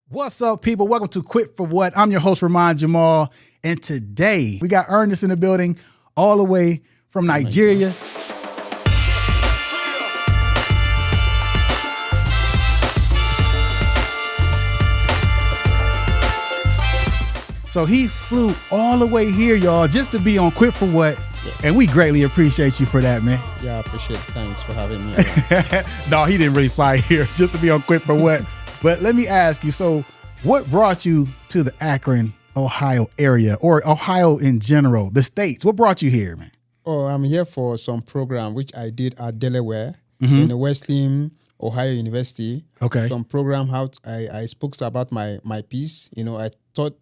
What's up, people? Welcome to Quit for What. I'm your host, Ramon Jamal, and today we got Ernest in the building, all the way from Nigeria. So he flew all the way here, y'all, just to be on Quit for What. Yeah. And we greatly appreciate you for that, man. Yeah, I appreciate it. Thanks for having me. No, he didn't really fly here just to be on Quit for What. But let me ask you, so what brought you to the Akron, Ohio area, or Ohio in general, the States? What brought you here, man? Oh, I'm here for some program which I did at Delaware in the Wesleyan, Ohio University. Okay. Some program how I spoke about my piece. You know, I talked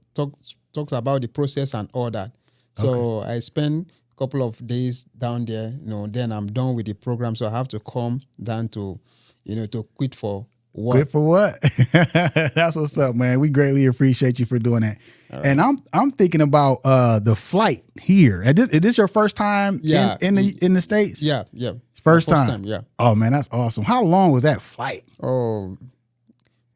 about the process and all that. So I spent a couple of days down there. You know, then I'm done with the program, so I have to come down to, to quit for what? Quit for what? That's what's up, man. We greatly appreciate you for doing that. Right. And I'm thinking about the flight here. Is this your first time in the States? Yeah. First time. Yeah. Oh man, that's awesome. How long was that flight? Oh,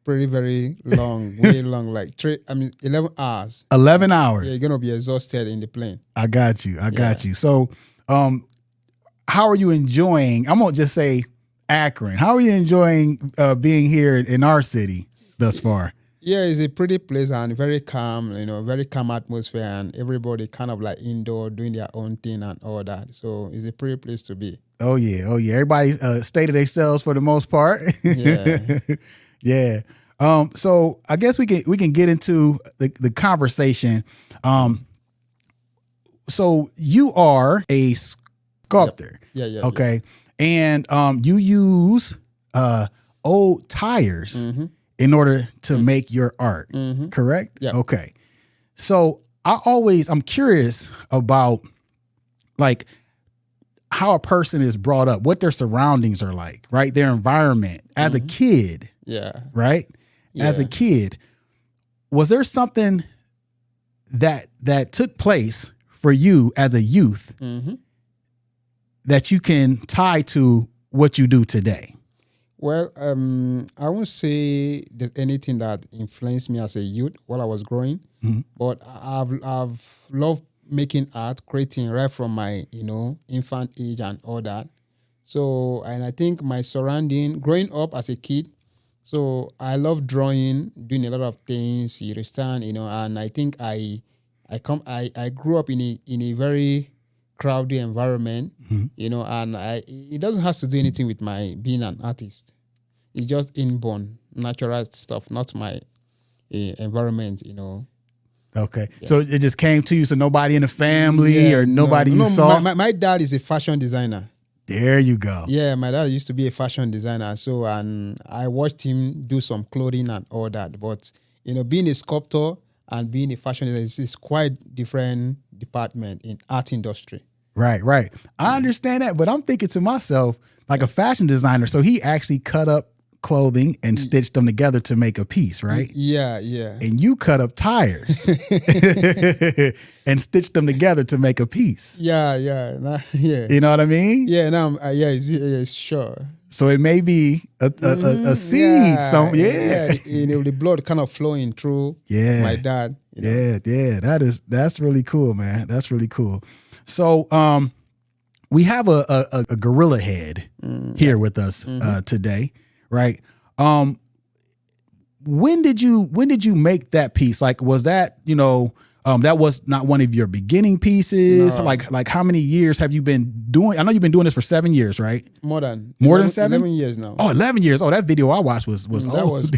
pretty very long, way long. Like 11 hours. 11 hours. Yeah, you're gonna be exhausted in the plane. I got you. So, how are you enjoying? I'm gonna just say Akron. How are you enjoying being here in our city thus far? Yeah, it's a pretty place and very calm, very calm atmosphere, and everybody kind of like indoor doing their own thing and all that. So it's a pretty place to be. Oh yeah. Everybody stay to themselves for the most part. Yeah. Yeah. So I guess we can get into the conversation. So you are a sculptor. Yep. Yeah. Okay. Yeah. And you use old tires in order to make your art, correct? Yeah. Okay. So I'm curious about like how a person is brought up, what their surroundings are like, right? Their environment as a kid. Yeah. Right? Yeah. As a kid, was there something that took place for you as a youth that you can tie to what you do today? Well, I won't say there's anything that influenced me as a youth while I was growing, but I've loved making art, creating right from my, infant age and all that. So, and I think my surrounding, growing up as a kid, so I love drawing, doing a lot of things, you understand, and I think I grew up in a very crowded environment, and it doesn't have to do anything with my being an artist. It's just inborn, natural stuff, not my environment, Okay. Yeah. So it just came to you, so nobody in the family or nobody you saw? My dad is a fashion designer. There you go. Yeah, my dad used to be a fashion designer, so and I watched him do some clothing and all that. But, being a sculptor and being a fashion designer is quite different department in art industry. Right. I understand that, but I'm thinking to myself, like a fashion designer, so he actually cut up clothing and stitched them together to make a piece, right? Yeah. And you cut up tires and stitched them together to make a piece. Yeah. You know what I mean? Yeah, sure. So it may be a seed. The blood kind of flowing through my dad. Yeah. That's really cool, man. That's really cool. So we have a gorilla head here with us today, right? When did you make that piece? Like, was that that was not one of your beginning pieces? No. Like how many years have you been doing? I know you've been doing this for 7 years, right? More than 7? 11 years now. Oh, 11 years. Oh, that video I watched was that old. was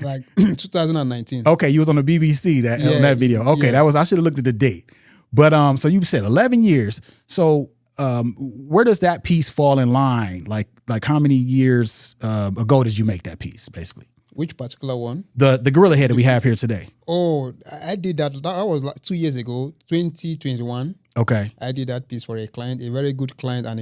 like 2019. Okay, you was on the BBC on that video. Okay, I should have looked at the date. But so you said 11 years. So where does that piece fall in line? Like how many years ago did you make that piece, basically? Which particular one? The gorilla head that we have here today. Oh, I did that. That was like 2 years ago, 2021. Okay. I did that piece for a client, a very good client and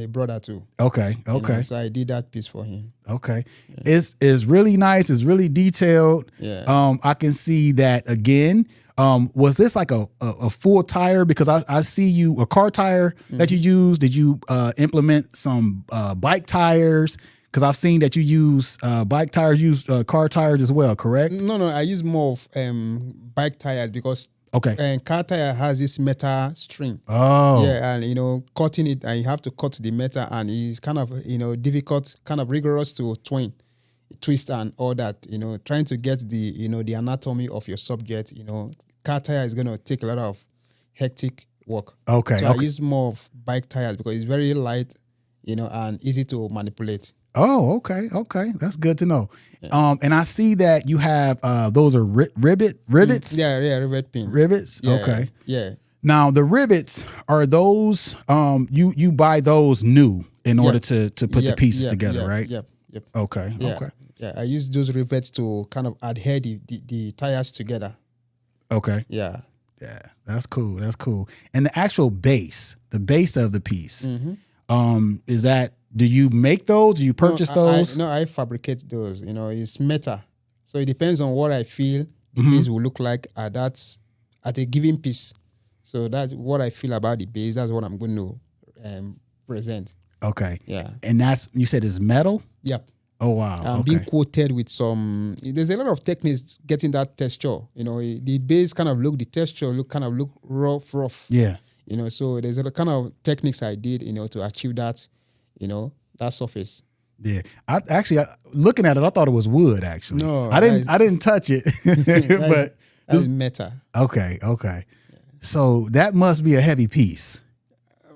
a brother too. Okay. So I did that piece for him. Okay. Yeah. It's really nice. It's really detailed. Yeah. I can see that again. Was this like a full tire? Because I see a car tire that you use. Did you implement some bike tires? Because I've seen that you use bike tires, use car tires as well, correct? No, I use more of bike tires because car tire has this metal string. Oh. Yeah, and cutting it, and you have to cut the metal, and it's kind of difficult, kind of rigorous to twist and all that. Trying to get the the anatomy of your subject. Car tire is going to take a lot of hectic work. Okay. So I use more of bike tires because it's very light, and easy to manipulate. Oh, okay. That's good to know. Yeah. And I see that you have those are rivets. Yeah, rivet pin. Rivets. Yeah, okay. Yeah. Now the rivets, are those you buy those new in order to put the pieces together, right? Yep. Okay. Yeah. Okay. Yeah, I use those rivets to kind of adhere the tires together. Okay. Yeah. Yeah, that's cool. And the actual base, the base of the piece, is that? Do you make those? Do you purchase those? I fabricate those. It's metal, so it depends on what I feel the base will look like at a given piece. So that's what I feel about the base. That's what I'm going to present. Okay. Yeah. And you said it's metal? Yep. Oh wow. I'm being coated with some. There's a lot of techniques getting that texture. The base the texture look rough. Yeah. So there's a kind of techniques I did, to achieve that, that surface. Yeah. I actually, looking at it, I thought it was wood. Actually, no, I didn't touch it, but that's metal. Okay. So that must be a heavy piece,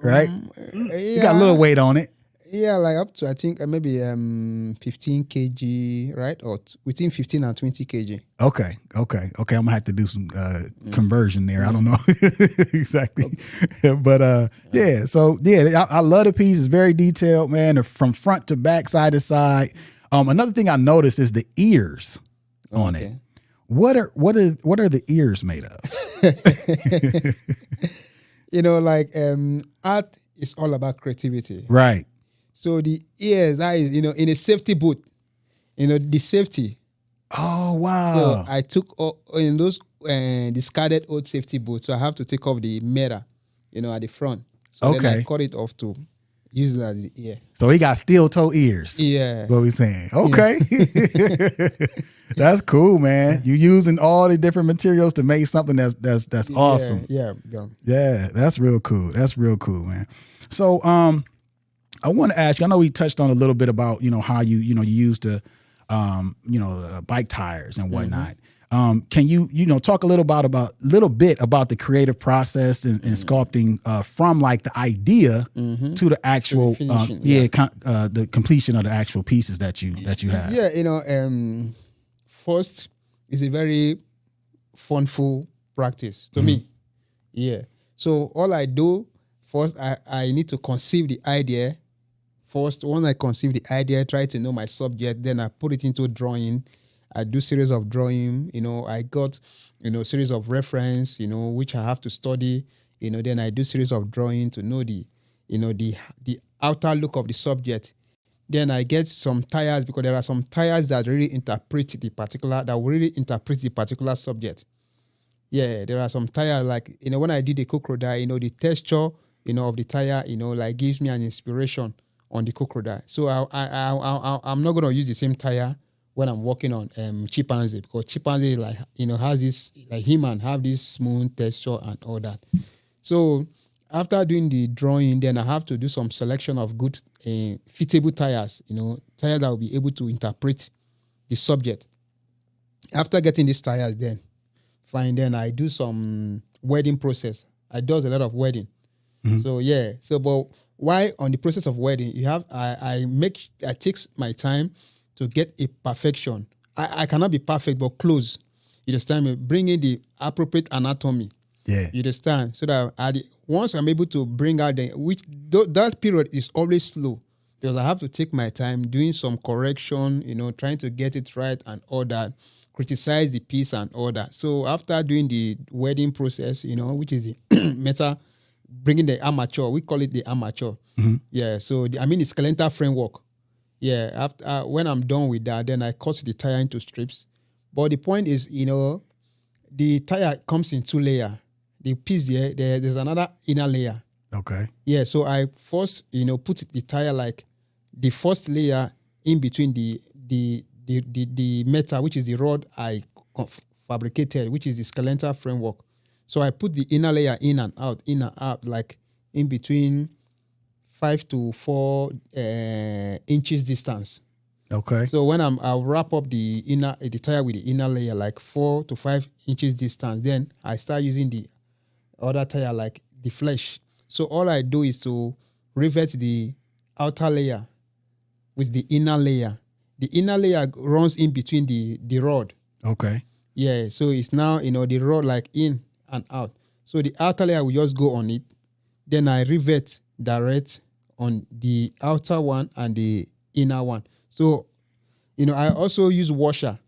right? You got a little weight on it. Yeah, like up to I think maybe 15 kg, right? Or within 15 and 20 kg. Okay. I'm gonna have to do some conversion there. I don't know exactly, but yeah. So yeah, I love the piece. It's very detailed, man. From front to back, side to side. Another thing I noticed is the ears on it. What are the ears made of? Art is all about creativity, right? So the ears, that is, in a safety boot, the safety. Oh, wow. So I took in those discarded old safety boots. So I have to take off the mirror, at the front. So then I cut it off to use it as the ear. So he got steel toe ears. Yeah. What we saying. Okay. Yeah. That's cool, man. You using all the different materials to make something that's awesome. Yeah. Yeah, that's real cool. Man. So, I want to ask you, I know we touched on a little bit about, how you use the, bike tires and whatnot. Can you talk a little bit about the creative process in sculpting from like the idea to the actual, the completion of the actual pieces that you have? Yeah. First is a very funful practice to me. Yeah. So all I do first, I need to conceive the idea. First, when I conceive the idea, try to know my subject, then I put it into drawing. I do series of drawing, I got, series of reference, which I have to study, then I do series of drawing to know the outer look of the subject. Then I get some tires because there are some tires that really interpret the particular subject. Yeah, there are some tires like, when I did the crocodile, the texture, of the tire, like gives me an inspiration on the crocodile. So I'm not going to use the same tire when I'm working on chimpanzee, because chimpanzee has this, like human have this smooth texture and all that. So after doing the drawing, then I have to do some selection of good fitable tires, tires that will be able to interpret the subject. After getting these tires, then I do some welding process. I do a lot of welding. So yeah, but why on the process of welding, I take my time to get a perfection. I cannot be perfect, but close. You understand me? Bring in the appropriate anatomy. Yeah. You understand? So that once I'm able to bring out that period is always slow because I have to take my time doing some correction, trying to get it right and all that, criticize the piece and all that. So after doing the welding process, which is the metal, bringing the armature, we call it the armature. Yeah, so the skeletal framework. Yeah, after when I'm done with that, then I cut the tire into strips. But the point is, the tire comes in 2 layers. The piece there's another inner layer. Okay. Yeah, so I first, put the tire like the first layer in between the metal, which is the rod I fabricated, which is the skeletal framework. So I put the inner layer in and out, like in between 5 to 4 inches distance. Okay. So when I'll wrap up the tire with the inner layer, like 4 to 5 inches distance, then I start using the other tire, like the flesh. So all I do is to rivet the outer layer with the inner layer. The inner layer runs in between the rod. Okay. Yeah, so it's now, the rod like in and out. So the outer layer will just go on it. Then I rivet direct on the outer one and the inner one. So, I also use washer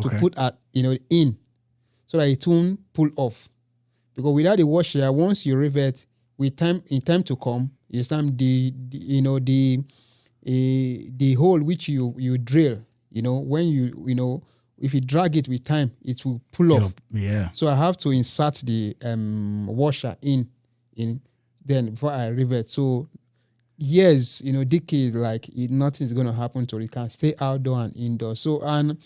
to put in so that it won't pull off. Because without the washer, once you rivet, in time to come, you time the hole which you drill, when if you drag it with time, it will pull off. Yeah. So I have to insert the washer in then before I rivet. So years, decades, like nothing's going to happen to it. It can stay outdoor and indoor. So, and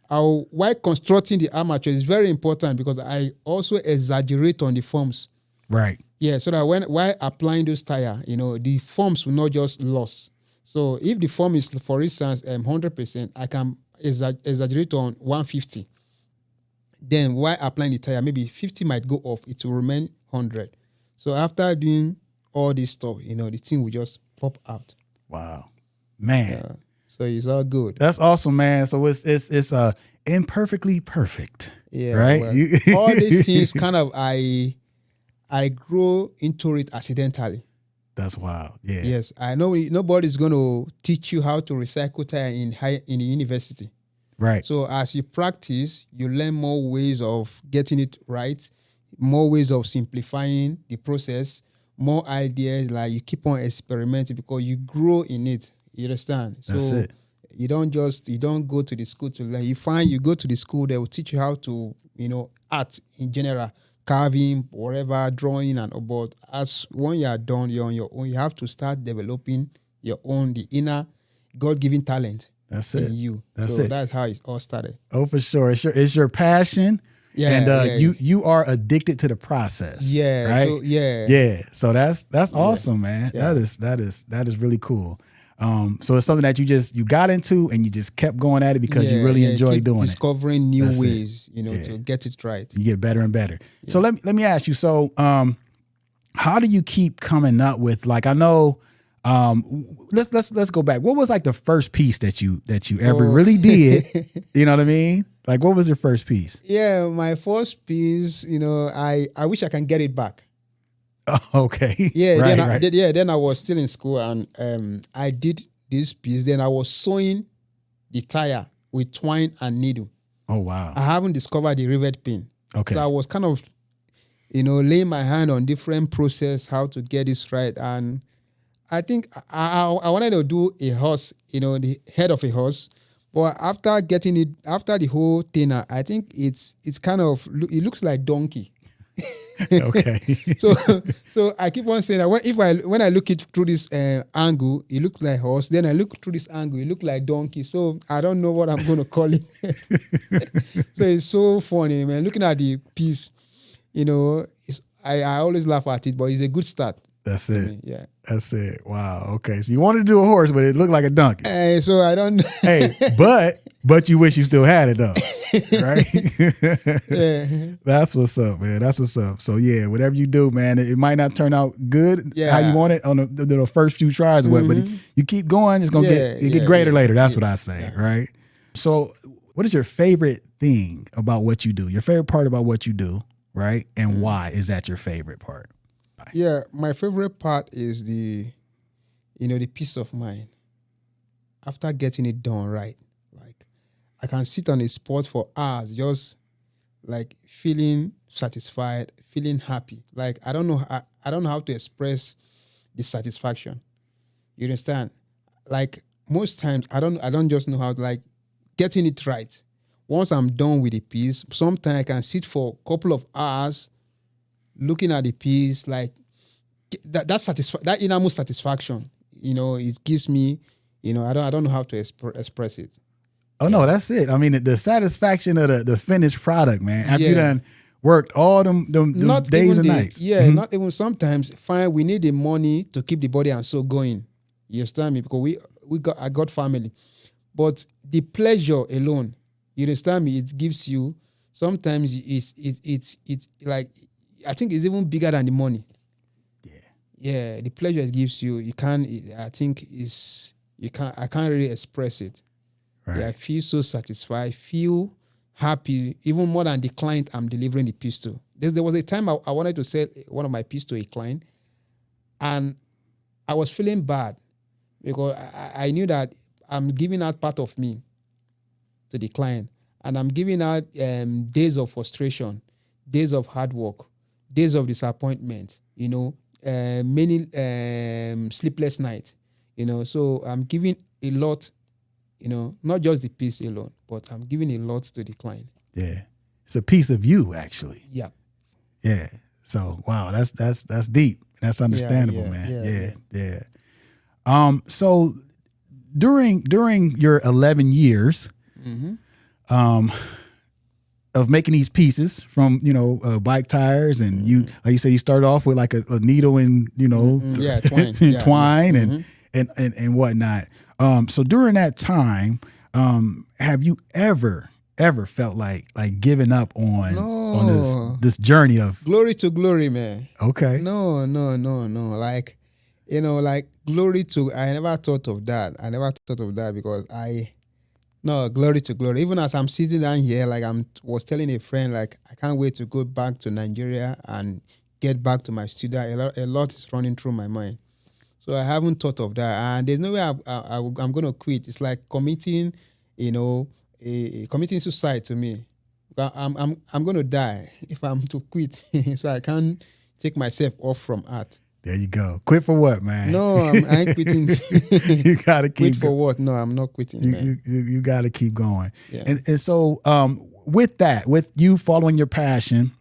while constructing the armature is very important because I also exaggerate on the forms. Right. Yeah, so that while applying those tire, the forms will not just loss. So if the form is, for instance, 100%, I can exaggerate on 150. Then while applying the tire, maybe 50 might go off. It will remain 100. So after doing all this stuff, the thing will just pop out. Wow, man. So it's all good. That's awesome, man. So it's imperfectly perfect. Yeah. Right. Well, all these things kind of I grow into it accidentally. That's wild. Yeah. Yes, I know nobody's going to teach you how to recycle tire in the university. Right. So as you practice, you learn more ways of getting it right, more ways of simplifying the process, more ideas. Like you keep on experimenting because you grow in it. You understand? That's so it. You don't go to the school to learn. You go to the school, they will teach you how to, art in general, carving, whatever, drawing, and about. As when you are done, you're on your own. You have to start developing your own, the inner God-given talent. That's in it. you. That's so it. That's how it all started. Oh, for sure. It's your passion. Yeah. And you are addicted to the process. Yeah. Right. So, yeah. Yeah. So that's awesome, man. Yeah. That is really cool. So it's something that you got into and you just kept going at it because you really enjoy doing discovering new ways, to get it right. You get better and better. Yeah. So let me ask you. So how do you keep coming up with, like, I know, let's go back. What was like the first piece that you ever really did? You know what I mean? Like, what was your first piece? Yeah, my first piece, I wish I can get it back. Oh, okay. Yeah. Right. Then I was still in school and I did this piece. Then I was sewing the tire with twine and needle. Oh, wow. I haven't discovered the rivet pin. Okay. So I was kind of, laying my hand on different process, how to get this right. And I think I wanted to do a horse, the head of a horse. But after getting it, after the whole thing, I think it's kind of, it looks like donkey. Okay. So I keep on saying that when I look it through this angle, it looks like horse. Then I look through this angle, it looks like donkey. So I don't know what I'm going to call it. So it's so funny, man. Looking at the piece, I always laugh at it, but it's a good start. That's it. Yeah. That's it. Wow. Okay. So you wanted to do a horse, but it looked like a donkey. So I don't. Hey, but you wish you still had it though, right? Yeah. That's what's up, man. That's what's up. So yeah, whatever you do, man, it might not turn out good how you want it on the first few tries, but you keep going, it's gonna get greater later. That's what I say, right? So, what is your favorite thing about what you do? Your favorite part about what you do, right? And why is that your favorite part? Yeah, my favorite part is the peace of mind. After getting it done right, like I can sit on a spot for hours, just like feeling satisfied, feeling happy. Like I don't know how to express the satisfaction. You understand? Like most times, I don't just know how to, like, getting it right. Once I'm done with the piece, sometimes I can sit for a couple of hours looking at the piece, like that innermost satisfaction, it gives me I don't know how to express it. Oh no, that's it. I mean, the satisfaction of the finished product, man. After you done worked all them days and nights. Yeah, not even sometimes. Fine, we need the money to keep the body and soul going. You understand me? Because I got family, but the pleasure alone, you understand me? It gives you. Sometimes it's like, I think it's even bigger than the money. Yeah, the pleasure it gives you. You can't. I think is you can't. I can't really express it. Right. Yeah, I feel so satisfied. I feel happy, even more than the client I'm delivering the piece to. There was a time I wanted to sell one of my pieces to a client, and I was feeling bad because I knew that I'm giving out part of me to the client, and I'm giving out days of frustration, days of hard work, days of disappointment, many sleepless nights, so I'm giving a lot, not just the piece alone, but I'm giving a lot to the client. Yeah. It's a piece of you, actually. Yeah. Yeah. So, wow, that's deep. That's understandable, man. Yeah. So during your 11 years, of making these pieces from, bike tires, and you, like you said, you started off with like a needle and, twine, twine and whatnot. So during that time, have you ever felt like giving up on this journey of glory to glory, man? Okay. No. Like, glory to, I never thought of that. Because glory to glory. Even as I'm sitting down here, like was telling a friend, like, I can't wait to go back to Nigeria and get back to my studio. A lot is running through my mind. So I haven't thought of that. And there's no way I'm going to quit. It's like committing, committing suicide to me. I'm going to die if I'm to quit. So I can't take myself off from art. There you go. Quit for what, man? No, I ain't quitting. You got to keep quit for what? No, I'm not quitting. You got to keep going. Yeah. And so with you following your passion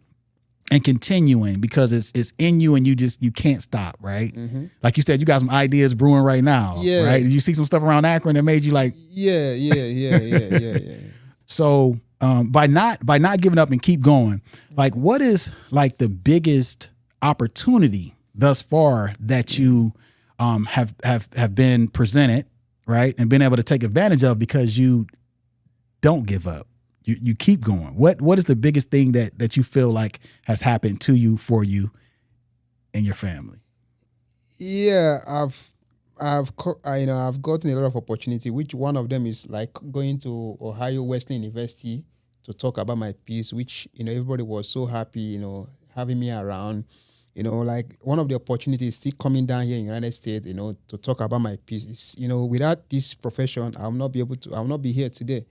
and continuing, because it's in you and you can't stop, right? Mm-hmm. Like you said, you got some ideas brewing right now, right? You see some stuff around Akron that made you like, yeah. So by not giving up and keep going, like what is like the biggest opportunity thus far that you have been presented, right, and been able to take advantage of because you don't give up? You keep going. What is the biggest thing that you feel like has happened to you, for you, and your family? Yeah, I've gotten a lot of opportunity. Which one of them is like going to Ohio Wesleyan University to talk about my piece, which everybody was so happy, having me around. Like one of the opportunities still coming down here in the United States, to talk about my piece. It's, without this profession, I will not be here today.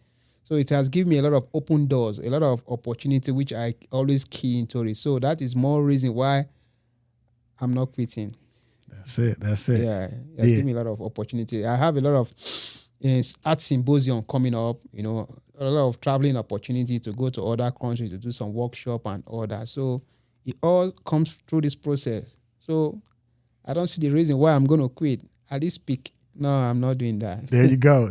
So it has given me a lot of open doors, a lot of opportunity, which I always key into it. So that is more reason why I'm not quitting. That's it. Yeah, it has given me a lot of opportunity. I have a lot of art symposium coming up, a lot of traveling opportunity to go to other countries to do some workshop and all that. So it all comes through this process. So I don't see the reason why I'm going to quit at this peak. No, I'm not doing that. There you go.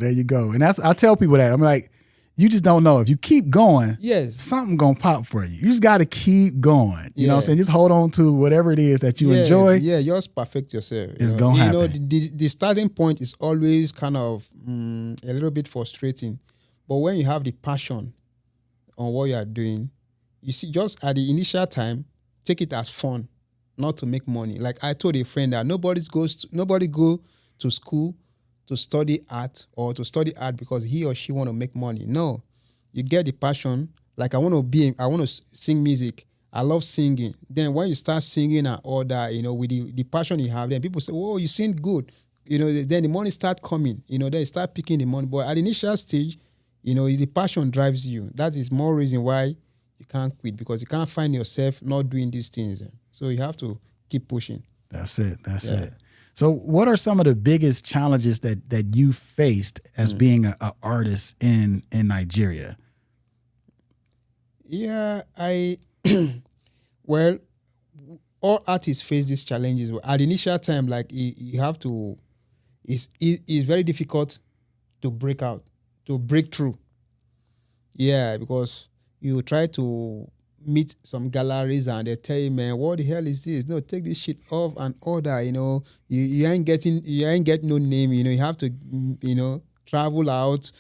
And I tell people that. I'm like, you just don't know. If you keep going, something going to pop for you. You just got to keep going. You know what I'm saying? Just hold on to whatever it is that you enjoy. Yeah, just perfect yourself. It's going to happen. The starting point is always kind of a little bit frustrating. But when you have the passion on what you are doing, you see, just at the initial time, take it as fun, not to make money. Like I told a friend that nobody go to school to study art or to study art because he or she want to make money. No, you get the passion. Like I want to sing music. I love singing. Then when you start singing and all that, with the passion you have, then people say, "Oh, you sing good." Then the money start coming. Then you start picking the money. But at the initial stage, the passion drives you. That is more reason why you can't quit, because you can't find yourself not doing these things. So you have to keep pushing. That's it. So what are some of the biggest challenges that you faced as being an artist in Nigeria? Yeah, well, all artists face these challenges. At the initial time, like you have to, it's very difficult to break through. Yeah, because you try to meet some galleries and they tell you, man, what the hell is this? No, take this shit off and order. You ain't getting no name. You have to travel out,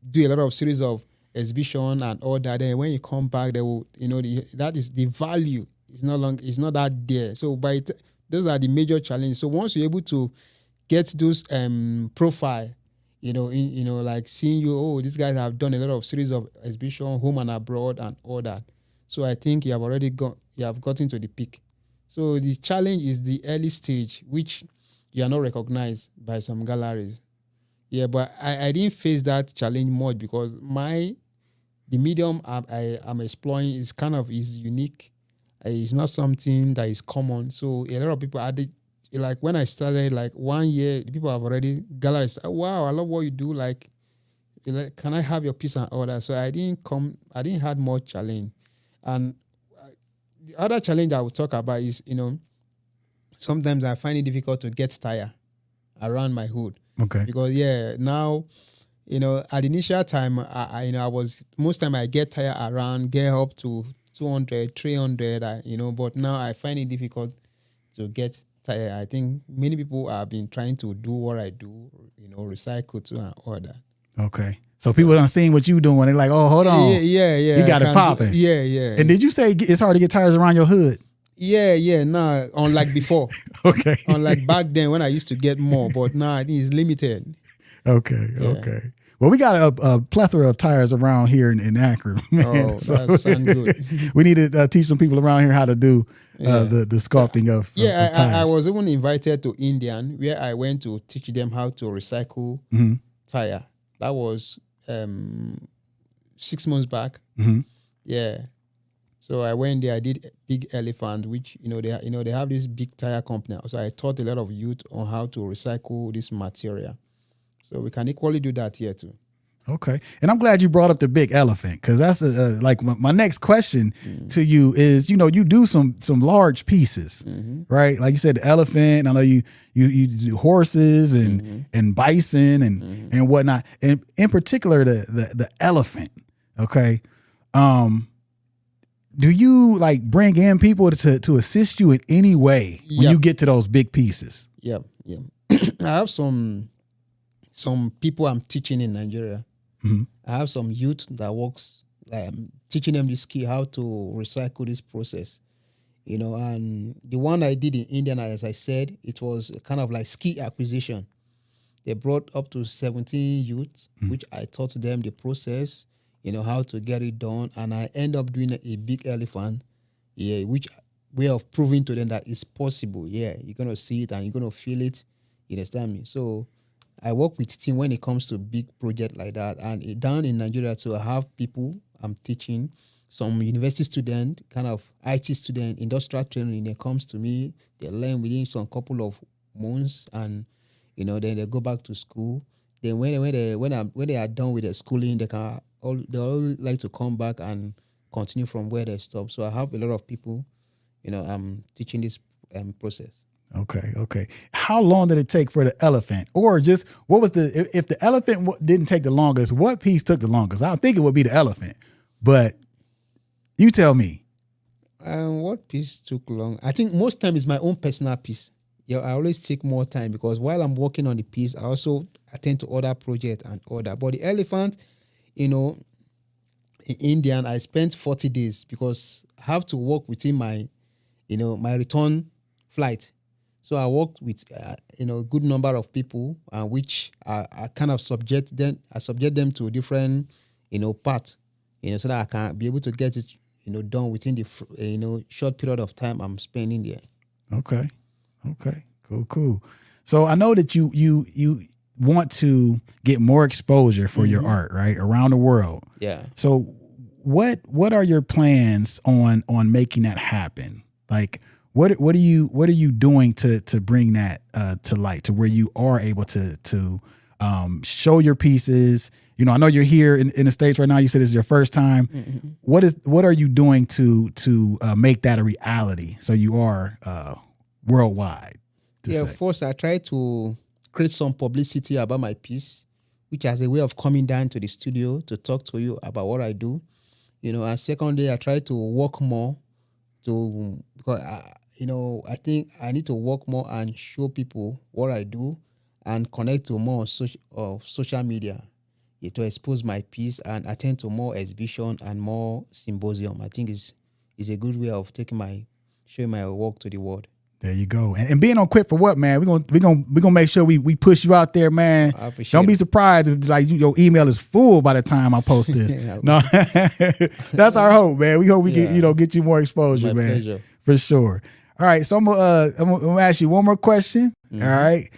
do a lot of series of exhibition and all that. Then when you come back, they will that is the value. It's not that there. So those are the major challenges. So once you're able to get those profile, like seeing you, oh, these guys have done a lot of series of exhibition, home and abroad and all that. So I think you have gotten to the peak. So the challenge is the early stage, which you are not recognized by some galleries. Yeah, but I didn't face that challenge much because the medium I'm exploring is unique. It's not something that is common. So a lot of people like when I started, like 1 year, people have already galleries. Oh, wow, I love what you do. Like, can I have your piece and order? So I didn't have much challenge. And the other challenge I will talk about is, sometimes I find it difficult to get tire around my hood. Okay. Because now, at the initial time, I was most time I get tire around, get up to 200, 300, but now I find it difficult to get tire. I think many people have been trying to do what I do, recycle too and all that. Okay. So people done seen what you doing. They're like, oh, hold on. Yeah. You got it popping. Yeah. And did you say it's hard to get tires around your hood? Yeah. Nah, unlike before. Okay. Unlike back then when I used to get more, but now I think it's limited. Okay. Well, we got a plethora of tires around here in Akron, man. Oh, that sounds good. We need to teach some people around here how to do the sculpting of tires. I was even invited to Indian where I went to teach them how to recycle tire. That was 6 months back. Mm-hmm. Yeah. So I went there. I did Big Elephant, which they have this big tire company. So I taught a lot of youth on how to recycle this material. So we can equally do that here too. Okay. And I'm glad you brought up the Big Elephant because that's like my next question to you is, you do some large pieces, right? Like you said, the elephant. I know you do horses and bison and whatnot. And in particular, the elephant. Okay. Do you like bring in people to assist you in any way when you get to those big pieces? Yeah. I have some people I'm teaching in Nigeria. Mm-hmm. I have some youth that works teaching them the skill how to recycle this process, and the one I did in India, as I said, it was kind of like skill acquisition. They brought up to 17 youth, which I taught them the process, how to get it done, and I end up doing a Big Elephant, which way of proving to them that it's possible. Yeah, you're going to see it and you're going to feel it, you understand me? So I work with team when it comes to big project like that. And down in Nigeria too, I have people I'm teaching, some university student, kind of IT student, industrial training. They comes to me, they learn within some couple of months, and then they go back to school. Then when they are done with their schooling, they all like to come back and continue from where they stop. So I have a lot of people, I'm teaching this process. Okay. How long did it take for the elephant? Or just what was if the elephant didn't take the longest, what piece took the longest? I think it would be the elephant, but you tell me. What piece took long? I think most time is my own personal piece. Yeah, I always take more time because while I'm working on the piece, I also attend to other projects and all that. But the elephant, in Indian, I spent 40 days because I have to work within my return flight. So I worked with a good number of people, which I kind of subject them to different parts, so that I can be able to get it done within the short period of time I'm spending there. Okay, cool. So I know that you want to get more exposure for your art, right, around the world. Yeah. So what are your plans on making that happen? Like, What are you doing to bring that to light, to where you are able to show your pieces? I know you're here in the States right now. You said it's your first time. Mm-hmm. What are you doing to make that a reality so you are worldwide? First I try to create some publicity about my piece, which has a way of coming down to the studio to talk to you about what I do. And secondly, I try to work more because I think I need to work more and show people what I do and connect to more social media to expose my piece and attend to more exhibition and more symposium. I think is a good way of showing my work to the world. There you go. And being on Quit for What, man, we're gonna make sure we push you out there, man. Don't be surprised if your email is full by the time I post this. No, that's our hope, man. We hope we get you more exposure, man. Pleasure. For sure. All right, so I'm gonna ask you one more question. All right.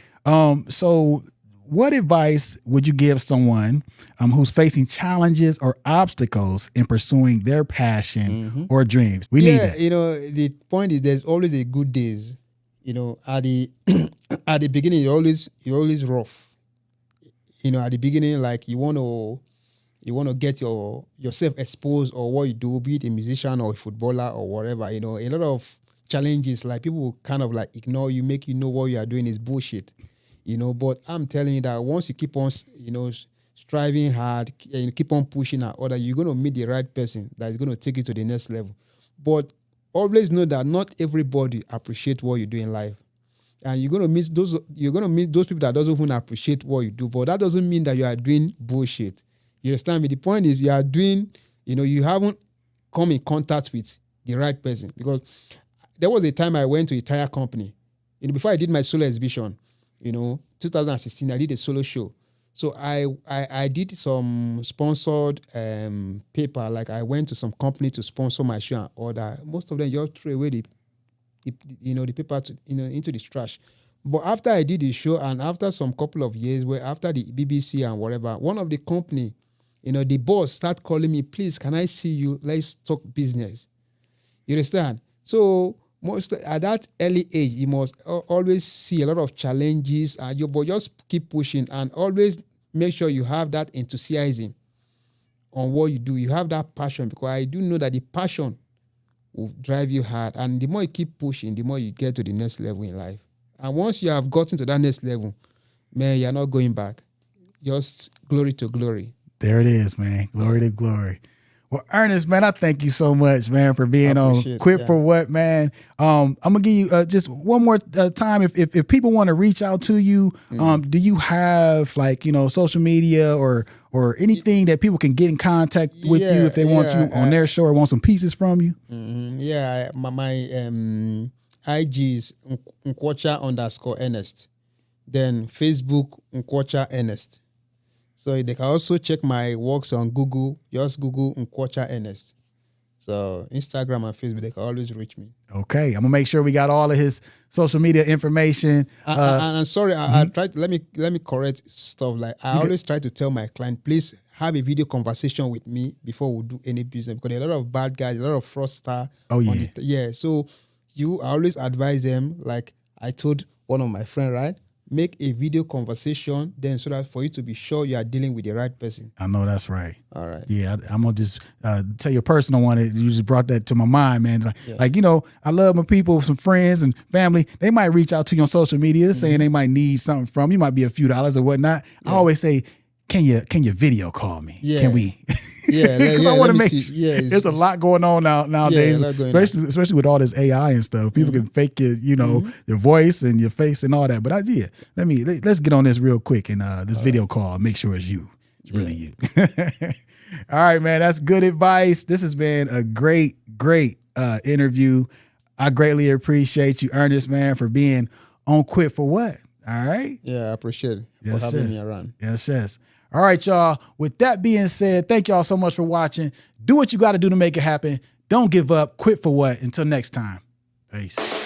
So what advice would you give someone who's facing challenges or obstacles in pursuing their passion or dreams? We need that. The point is there's always a good days. At the at the beginning, you're always rough. At the beginning, like you want to get yourself exposed or what you do, be it a musician or a footballer or whatever. A lot of challenges, like people will kind of like ignore you, make you know what you are doing is bullshit. But I'm telling you that once you keep on, striving hard and keep on pushing at other, you're going to meet the right person that is going to take you to the next level. But always know that not everybody appreciate what you do in life. And you're going to meet those people that doesn't even appreciate what you do. But that doesn't mean that you are doing bullshit. You understand me? The point is you are doing, you haven't come in contact with the right person. Because there was a time I went to a tire company. Before I did my solo exhibition, 2016, I did a solo show. So I did some sponsored paper. Like I went to some company to sponsor my show and order. Most of them just throw away the paper into the trash. But after I did the show and after some couple of years, after the BBC and whatever, one of the company, the boss start calling me, please, can I see you? Let's talk business. You understand? So at that early age, you must always see a lot of challenges, but just keep pushing and always make sure you have that enthusiasm on what you do. You have that passion, because I do know that the passion will drive you hard. And the more you keep pushing, the more you get to the next level in life. And once you have gotten to that next level, man, you're not going back. Just glory to glory. There it is, man. Glory to glory. Well, Ernest, man, I thank you so much, man, for being on Quit for What, man. I'm gonna give you just one more time. If people want to reach out to you, do you have social media or anything that people can get in contact with you if they want you on their show or want some pieces from you? Yeah, my IG is Nkwocha _Ernest. Then Facebook Nkwocha Ernest. So they can also check my works on Google. Just Google Nkwocha Ernest. So Instagram and Facebook, they can always reach me. Okay, I'm gonna make sure we got all of his social media information. And sorry, I tried. Let me correct stuff. Like I always try to tell my client, please have a video conversation with me before we do any business, because there are a lot of bad guys, a lot of fraudsters. Oh yeah, So I always advise them. Like I told one of my friends, right? Make a video conversation, then so that for you to be sure you are dealing with the right person. I know that's right. All right. Yeah, I'm gonna just tell you a personal one. You just brought that to my mind, man. Like I love when people, some friends and family, they might reach out to you on social media saying they might need something from you. Might be a few dollars or whatnot. I always say, can you video call me? Yeah. Can we? Yeah, because I want to make sure. There's a lot going on nowadays, especially with all this AI and stuff. People can fake your voice and your face and all that. But let's get on this real quick and this video call. Make sure it's you. It's really you. All right, man. That's good advice. This has been a great interview. I greatly appreciate you, Ernest, man, for being on Quit for What. All right. Yeah, I appreciate it for having me around. Yes. All right, y'all. With that being said, thank y'all so much for watching. Do what you got to do to make it happen. Don't give up. Quit for What. Until next time. Peace.